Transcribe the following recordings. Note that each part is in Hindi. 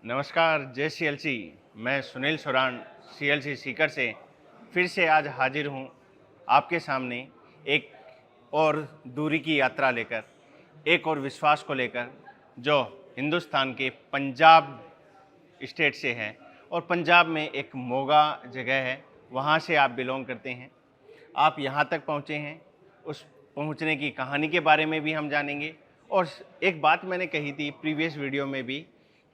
नमस्कार, जय सीएलसी। मैं सुनील सोरान सीएलसी सीकर से फिर से आज हाजिर हूँ आपके सामने एक और दूरी की यात्रा लेकर, एक और विश्वास को लेकर जो हिंदुस्तान के पंजाब स्टेट से है। और पंजाब में एक मोगा जगह है, वहाँ से आप बिलोंग करते हैं। आप यहाँ तक पहुँचे हैं, उस पहुँचने की कहानी के बारे में भी हम जानेंगे। और एक बात मैंने कही थी प्रीवियस वीडियो में भी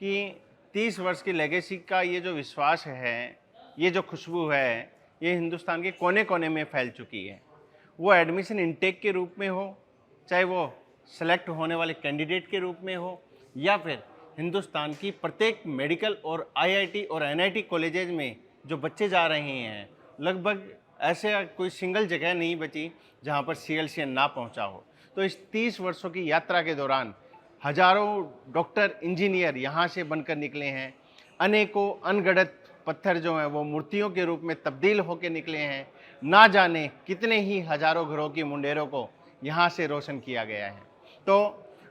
कि 30 वर्ष की लेगेसी का ये जो विश्वास है, ये जो खुशबू है, ये हिंदुस्तान के कोने कोने में फैल चुकी है। वो एडमिशन इनटेक के रूप में हो, चाहे वो सेलेक्ट होने वाले कैंडिडेट के रूप में हो, या फिर हिंदुस्तान की प्रत्येक मेडिकल और आईआईटी और एनआईटी कॉलेजेज में जो बच्चे जा रहे हैं, लगभग ऐसे कोई सिंगल जगह नहीं बची जहाँ पर सीएलसी ना पहुँचा हो। तो इस 30 वर्षों की यात्रा के दौरान हजारों डॉक्टर इंजीनियर यहाँ से बनकर निकले हैं। अनेकों अनगढ़ंत पत्थर जो हैं वो मूर्तियों के रूप में तब्दील होकर निकले हैं। ना जाने कितने ही हजारों घरों की मुंडेरों को यहाँ से रोशन किया गया है। तो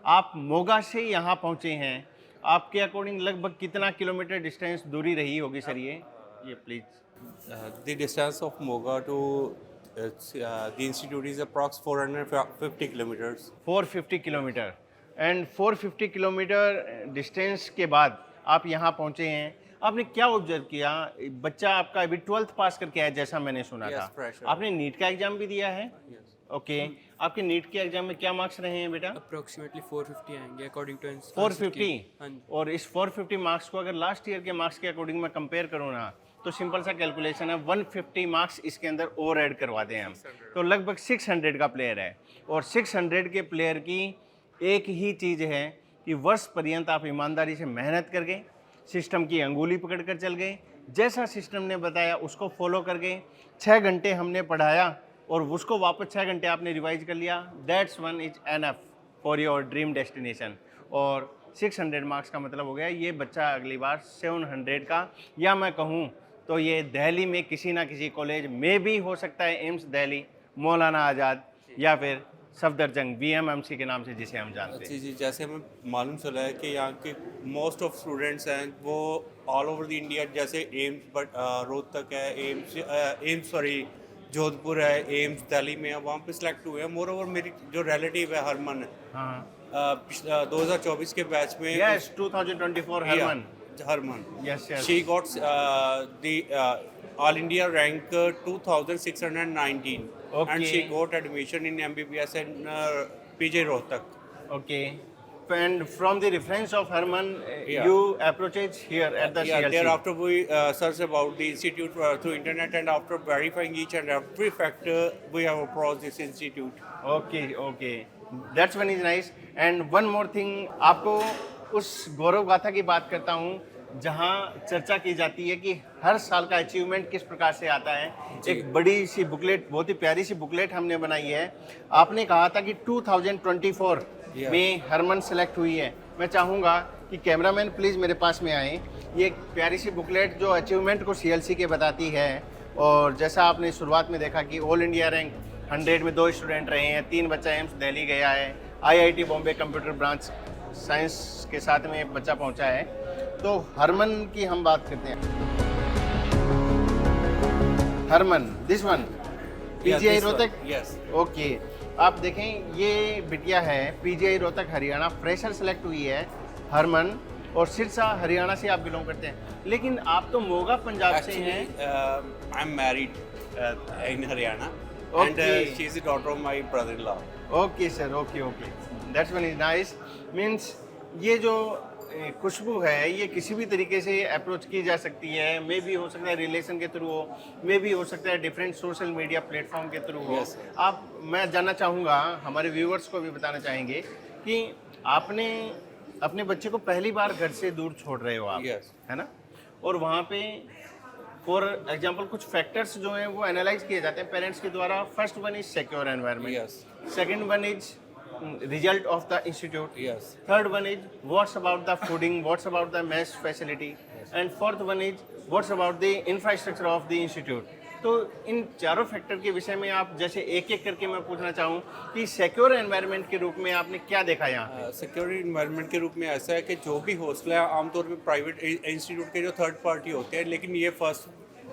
आप मोगा से यहाँ पहुँचे हैं, आपके अकॉर्डिंग लगभग कितना किलोमीटर डिस्टेंस दूरी रही होगी सर? ये please. The distance of Moga to the institute is approx 450 kilometers. 450 kilometre. And 450 kilometre distance के बाद आप यहाँ पहुँचे हैं। आपने क्या ऑब्जर्व किया? बच्चा आपका अभी 12th पास करके आया जैसा मैंने सुना Yes, था। fresher. आपने नीट का एग्जाम भी दिया है? Yes. ओके। आपके नीट के एग्जाम में क्या मार्क्स रहे हैं बेटा? अप्रोक्सीमेटली 450 आएंगे अकॉर्डिंग टू 450। हाँ जी। और इस 450 मार्क्स को अगर लास्ट ईयर के मार्क्स के अकॉर्डिंग मैं कंपेयर करूँ ना, तो सिंपल सा कैलकुलेशन है, 150 मार्क्स इसके अंदर और ऐड करवा दें हम, तो लगभग 600 का प्लेयर है। और 600 के प्लेयर की एक ही चीज़ है कि वर्ष पर्यंत आप ईमानदारी से मेहनत कर गए, सिस्टम की अंगुली पकड़ कर चल गए, जैसा सिस्टम ने बताया उसको फॉलो कर गए। 6 घंटे हमने पढ़ाया और उसको वापस 6 घंटे आपने रिवाइज कर लिया। That's one is enough for your dream destination. और 600 मार्क्स का मतलब हो गया ये बच्चा अगली बार 700 का, या मैं कहूँ तो ये दिल्ली में किसी ना किसी कॉलेज में भी हो सकता है, एम्स दिल्ली, मौलाना आज़ाद, या फिर सफदरजंग VMMC के नाम से जिसे हम जानते जी हैं। जी, जैसे हमें मालूम चला है कि यहाँ के मोस्ट ऑफ स्टूडेंट्स हैं वो ऑल ओवर द इंडिया, जैसे एम्स बट रोहतक है, एम्स सॉरी जोधपुर है, एम्स दिल्ली में है, वहाँ पे सिलेक्ट हुए हैं। मोर ओवर मेरी जो रिलेटिव है हरमन, हाँ, 2024 के बैच में yes, 2024 Harman. Herman. Yes, yes. She got the All India rank 2619, and she Okay. got admission in MBBS in PJ Rohtak. Okay. And from the reference of Herman, Yeah. you approached here at the Yeah, CLC. thereafter we searched about the institute through internet, and after verifying each and every factor, we have approached this institute. Okay, okay. That's one is nice. And one more thing, आपको उस गौरव गाथा की बात करता हूँ जहाँ चर्चा की जाती है कि हर साल का अचीवमेंट किस प्रकार से आता है। एक बड़ी सी बुकलेट, बहुत ही प्यारी सी बुकलेट हमने बनाई है। आपने कहा था कि 2024 में हरमन सेलेक्ट हुई है। मैं चाहूँगा कि कैमरामैन प्लीज़ मेरे पास में आए। ये एक प्यारी सी बुकलेट जो अचीवमेंट को CLC के बताती है। और जैसा आपने शुरुआत में देखा कि ऑल इंडिया रैंक 100 में 2 स्टूडेंट रहे हैं, 3 बच्चा एम्स दिल्ली गया है, IIT Bombay computer branch science के साथ में एक बच्चा पहुंचा है। तो हरमन की हम बात करते हैं। Harman, this one PGI Rohtak. Yes. Okay, आप देखें ये बिटिया है PGI Rohtak Haryana fresher select हुई है हरमन, और सिरसा हरियाणा से आप बिलोंग करते हैं। लेकिन आप तो मोगा पंजाब से हैं। Actually, I'm married in Haryana, and Okay. she's the daughter of my brother-in-law. Okay sir, okay okay, that's one is nice. Means ये जो खुशबू है ये किसी भी तरीके से अप्रोच की जा सकती है। मे भी हो सकता है रिलेशन के थ्रू हो, मे भी हो सकता है डिफरेंट सोशल मीडिया प्लेटफॉर्म के थ्रू हो। Yes. मैं जानना चाहूँगा, हमारे व्यूअर्स को भी बताना चाहेंगे कि आपने अपने बच्चे को पहली बार घर से दूर छोड़ रहे हो आप, Yes. है ना? और वहाँ पे फॉर एग्जाम्पल कुछ फैक्टर्स जो हैं वो एनालाइज किए जाते हैं पेरेंट्स के द्वारा। First one is secure environment, Yes. Second one is result of the institute, Yes. third one is what's about the fooding, what's about the mess facility, and fourth one is what's about the infrastructure of the institute. तो इन चारों फैक्टर के विषय में आप जैसे एक एक करके मैं पूछना चाहूँ कि सिक्योर एनवायरनमेंट के रूप में आपने क्या देखा यहाँ? सिक्योरिटी इन्वायरमेंट के रूप में ऐसा है कि जो भी हॉस्टल है आमतौर पे प्राइवेट इंस्टीट्यूट के जो थर्ड पार्टी होते हैं, लेकिन ये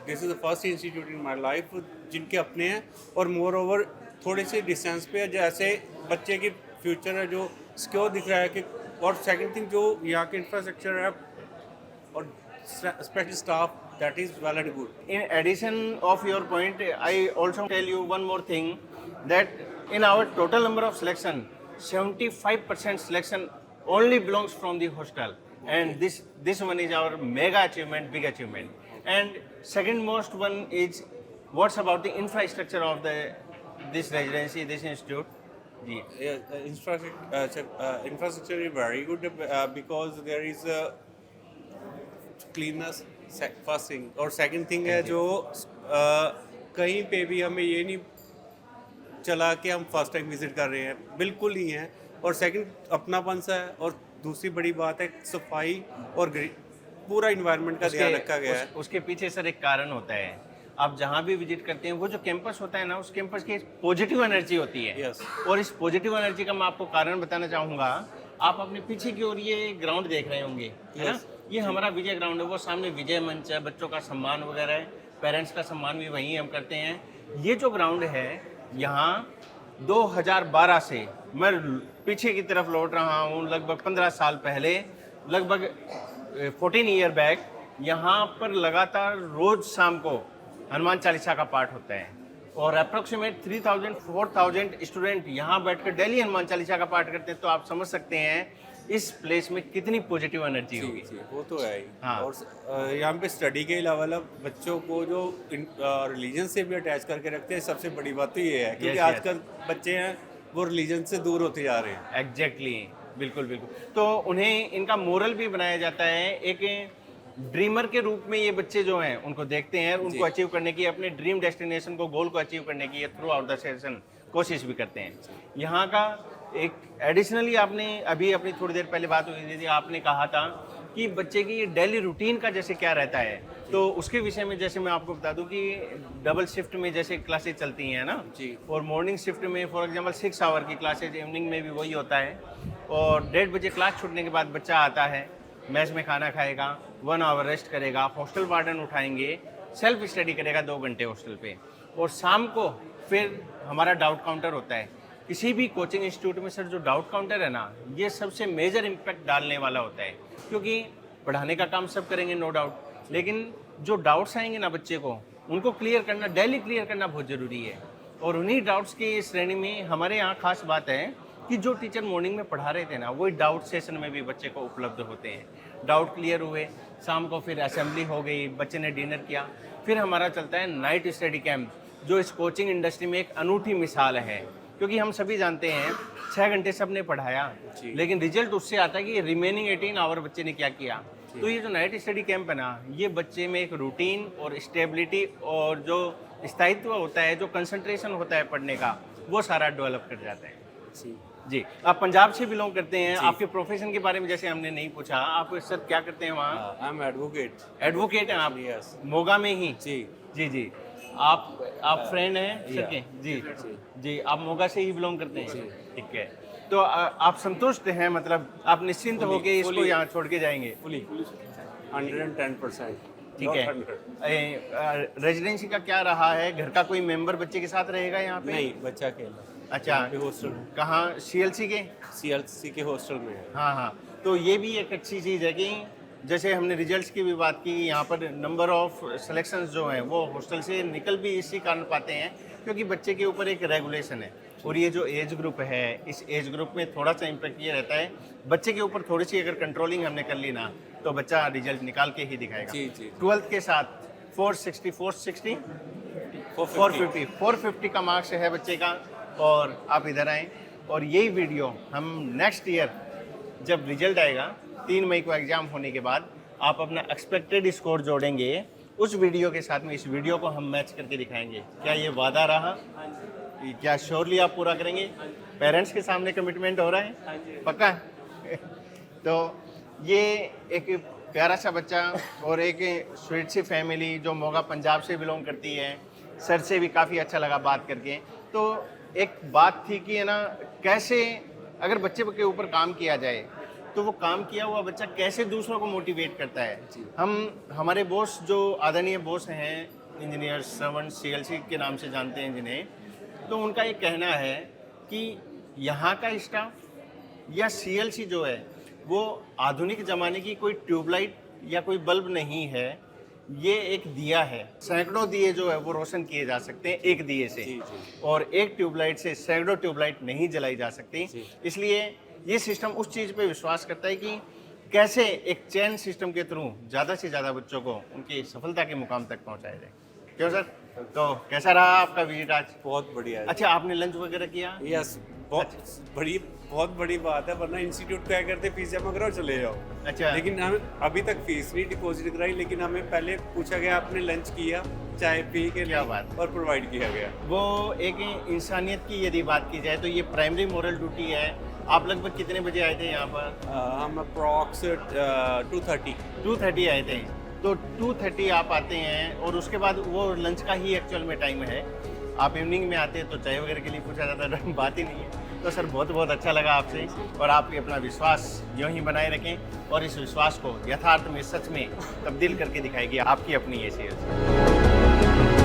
this is the first institute in my life जिनके अपने हैं, और मोर ओवर थोड़े से डिस्टेंस पे है, जैसे बच्चे की फ्यूचर है जो सिक्योर दिख रहा है कि, और सेकंड थिंग जो यहाँ के इंफ्रास्ट्रक्चर है और special staff that is well and good. In addition of your point, I also tell you one more thing that in our total number of selection, 75% selection only belongs from the hostel, and this one is our mega achievement, big achievement. And second most one is what's about the infrastructure of this residency, this institute? जी. Infrastructure is very good because there is a cleanness first thing, और सेकंड थिंग है जो कहीं पे भी हमें ये नहीं चला कि हम फर्स्ट टाइम विजिट कर रहे हैं, बिल्कुल नहीं है. और सेकंड अपनापन सा है, और दूसरी बड़ी बात है सफाई और पूरा इन्वायरमेंट का ध्यान रखा गया है. उसके पीछे सर एक कारण होता है, आप जहाँ भी विजिट करते हैं वो जो कैंपस होता है ना, उस कैंपस की पॉजिटिव एनर्जी होती है. Yes. और इस पॉजिटिव एनर्जी का मैं आपको कारण बताना चाहूँगा. आप अपने पीछे की ओर ये ग्राउंड देख रहे होंगे, है ना? ये हमारा विजय ग्राउंड है, वो सामने विजय मंच है, बच्चों का सम्मान वगैरह है, पेरेंट्स का सम्मान भी वहीं हम करते हैं. ये जो ग्राउंड है यहाँ 2012 से मैं पीछे की तरफ लौट रहा हूँ, लगभग 15 साल पहले, लगभग 14 ईयर बैक, यहाँ पर लगातार रोज शाम को हनुमान चालीसा का पाठ होता है, और अप्रोक्सीमेट 3000-4000 स्टूडेंट यहाँ बैठकर डेली हनुमान चालीसा का पाठ करते हैं. तो आप समझ सकते हैं इस प्लेस में कितनी पॉजिटिव एनर्जी होगी. वो तो है ही. हाँ. और यहाँ पे स्टडी के अलावा बच्चों को जो रिलीजन से भी अटैच करके रखते हैं, सबसे बड़ी बात तो ये है, क्योंकि आजकल बच्चे हैं वो रिलीजन से दूर होते जा रहे हैं. एग्जैक्टली, बिल्कुल बिल्कुल. तो उन्हें इनका मोरल भी बनाया जाता है. एक ड्रीमर के रूप में ये बच्चे जो हैं उनको देखते हैं, उनको अचीव करने की, अपने ड्रीम डेस्टिनेशन को, गोल को अचीव करने की थ्रू आउट द सेशन कोशिश भी करते हैं. यहाँ का एक एडिशनली आपने अभी अपनी थोड़ी देर पहले बात हुई थी, आपने कहा था कि बच्चे की ये डेली रूटीन का जैसे क्या रहता है, तो उसके विषय में जैसे मैं आपको बता दूं कि डबल शिफ्ट में जैसे क्लासेज चलती हैं ना जी, और मॉर्निंग शिफ्ट में फॉर एग्जांपल 6 आवर की क्लासेज, इवनिंग में भी वही होता है, और 1:30 बजे क्लास छूटने के बाद बच्चा आता है, मैस में खाना खाएगा, 1 आवर रेस्ट करेगा, हॉस्टल वार्डन उठाएंगे, सेल्फ स्टडी करेगा 2 घंटे हॉस्टल पे, और शाम को फिर हमारा डाउट काउंटर होता है. किसी भी कोचिंग इंस्टीट्यूट में सर जो डाउट काउंटर है ना, ये सबसे मेजर इम्पैक्ट डालने वाला होता है, क्योंकि पढ़ाने का काम सब करेंगे नो डाउट, लेकिन जो डाउट्स आएंगे ना बच्चे को, उनको क्लियर करना, डेली क्लियर करना बहुत ज़रूरी है. और उन्हीं डाउट्स की श्रेणी में हमारे यहाँ खास बात है कि जो टीचर मॉर्निंग में पढ़ा रहे थे ना, वही डाउट सेशन में भी बच्चे को उपलब्ध होते हैं. डाउट क्लियर हुए, शाम को फिर असेंबली हो गई, बच्चे ने डिनर किया, फिर हमारा चलता है नाइट स्टडी कैंप, जो इस कोचिंग इंडस्ट्री में एक अनूठी मिसाल है. क्योंकि हम सभी जानते हैं 6 घंटे सब ने पढ़ाया, लेकिन रिजल्ट उससे आता है कि रिमेनिंग 18 आवर बच्चे ने क्या किया. तो ये जो नाइट स्टडी कैंप है ना, ये बच्चे में एक रूटीन और स्टेबिलिटी और जो स्थायित्व होता है, जो कंसंट्रेशन होता है पढ़ने का, वो सारा डेवलप कर जाता है. जी, आप पंजाब से बिलोंग करते हैं. आपके प्रोफेशन के बारे में जैसे हमने नहीं पूछा, आप सर क्या करते हैं वहाँ? I am advocate. एडवोकेट हैं आप? यस. मोगा में ही? जी जी जी. आप फ्रेंड हैं सर के? जी जी. आप मोगा से ही बिलोंग करते हैं? ठीक है. तो आप संतुष्ट हैं, मतलब आप निश्चिंत होकर इसको यहाँ छोड़ के जाएंगे? फुली 110%. ठीक है. रेजिडेंसी का क्या रहा है? घर का कोई मेंबर बच्चे के साथ रहेगा यहाँ पे? नहीं, बच्चा अकेला. अच्छा, हॉस्टल. कहाँ? CLC के? CLC के हॉस्टल में है. हाँ हाँ. तो ये भी एक अच्छी चीज़ है कि जैसे हमने रिजल्ट्स की भी बात की, यहाँ पर नंबर ऑफ सिलेक्शंस जो हैं वो हॉस्टल से निकल भी इसी कारण पाते हैं, क्योंकि बच्चे के ऊपर एक रेगुलेशन है. और ये जो एज ग्रुप है, इस एज ग्रुप में थोड़ा सा इम्पैक्ट ये रहता है, बच्चे के ऊपर थोड़ी सी अगर कंट्रोलिंग हमने कर ली ना, तो बच्चा रिजल्ट निकाल के ही दिखाएगा. जी जी. 12th के साथ 450 का मार्क्स है बच्चे का. और आप इधर आएँ, और यही वीडियो हम नेक्स्ट ईयर जब रिजल्ट आएगा 3 मई को एग्ज़ाम होने के बाद, आप अपना एक्सपेक्टेड स्कोर जोड़ेंगे उस वीडियो के साथ में, इस वीडियो को हम मैच करके दिखाएंगे. क्या ये वादा रहा? क्या श्योरली आप पूरा करेंगे? पेरेंट्स के सामने कमिटमेंट हो रहा है? पक्का? तो ये एक प्यारा सा बच्चा और एक स्वीट सी फैमिली जो मोगा पंजाब से बिलोंग करती है, सर से भी काफ़ी अच्छा लगा बात करके। तो एक बात थी कि है ना, कैसे अगर बच्चे के ऊपर काम किया जाए तो वो काम किया हुआ बच्चा कैसे दूसरों को मोटिवेट करता है। हमारे बॉस जो आदरणीय बॉस हैं इंजीनियर श्रवण सीएलसी के नाम से जानते हैं जिन्हें, तो उनका ये कहना है कि यहाँ का स्टाफ या सीएलसी जो है वो आधुनिक ज़माने की कोई ट्यूबलाइट या कोई बल्ब नहीं है, ये एक दिया है। सैकड़ों दिए जो है वो रोशन किए जा सकते हैं एक दिए से, और एक ट्यूबलाइट से सैकड़ों ट्यूबलाइट नहीं जलाई जा सकती। इसलिए ये सिस्टम उस चीज़ पे विश्वास करता है कि कैसे एक चेन सिस्टम के थ्रू ज़्यादा से ज़्यादा बच्चों को उनकी सफलता के मुकाम तक पहुंचाया जाए। क्यों सर? तो कैसा रहा आपका विजिट आज? बहुत बढ़िया है। अच्छा, आपने लंच वगैरह किया? यस, बहुत बड़ी बात है, वरना इंस्टीट्यूट क्या करते फीस जमा करो और चले जाओ। अच्छा, लेकिन हम अभी तक फीस नहीं डिपॉजिट कराई, लेकिन हमें पहले पूछा गया आपने लंच किया, चाय पी के क्या बात। और प्रोवाइड किया गया। वो एक इंसानियत की यदि बात की जाए तो ये प्राइमरी मोरल ड्यूटी है। आप लगभग कितने बजे आए थे यहाँ पर? हम अप्रॉक्स 2:30। 2:30 आए थे। तो 2:30 आप आते हैं और उसके बाद वो लंच का ही एक्चुअल में टाइम है। आप इवनिंग में आते हैं तो चाय वगैरह के लिए पूछा जाता है, बात ही नहीं है। तो सर बहुत बहुत अच्छा लगा आपसे, और आप अपना विश्वास यूँ ही बनाए रखें और इस विश्वास को यथार्थ में, सच में तब्दील करके दिखाएगी आपकी अपनी ये सेल्स।